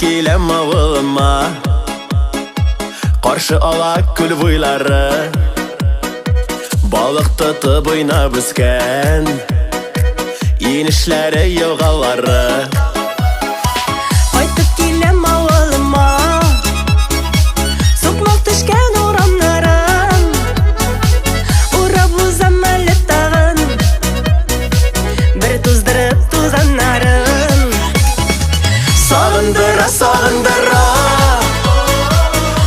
келем ауылыма, қаршы ала күл бойлары, балық тұтып ойнап өскен енішлері елғалары. Қайтып келем ауылыма, соқмақ түшкен орамнарын, ұрап ұзам әлі тағын, бір тұздырып тузанарын. Сағындыра, сағындыра,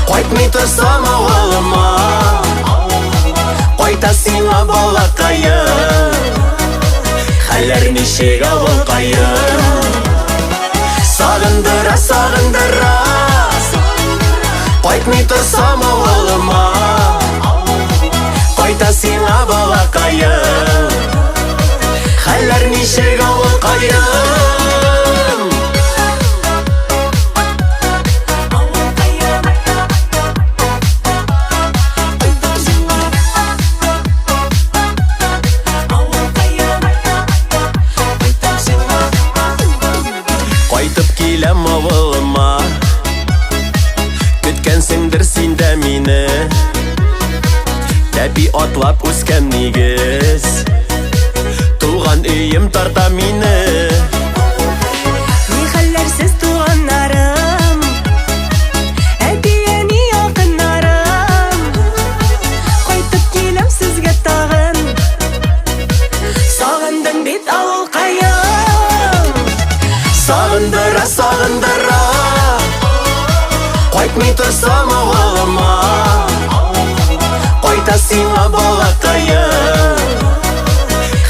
қайтмай тұрсам ауылыма, қайта сиңа балақайым, хәлләр нешек ауыл қайым. Сағындыра, сағындыра, қайтмай тұрсам ауылыма, қайта сиңа балақайым, хәлләр нешек ауыл қайым. Қайтып келем ауылыма, күткенсіңдір сен дә мені, тәпи атлап өскен негіз, туған үйім тарта мені. Не хәлләрсез туғаннарым, әбиәни якыннарым, қайтып келем сезгә тагын, сағындың бит авыл кайым. Сағындыра, сағындыра, қайтмай тұрсам ауылыма, қайта сиңа балақайым,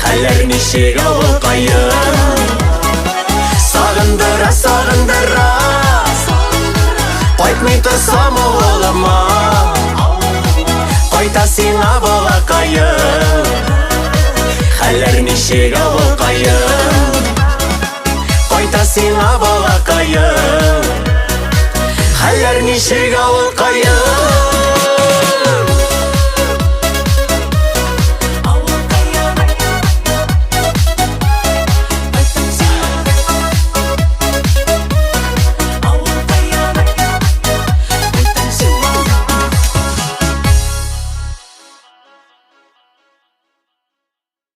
хәлләр нешек ауыл қайым. Сағындыра, сағындыра, қайтмай тұрсам ауылыма, қайта сиңа балақайым, хәлләр нешек ауыл қайым. Қайта сиңа балақайым, хәлләр нешек ауыл қайым.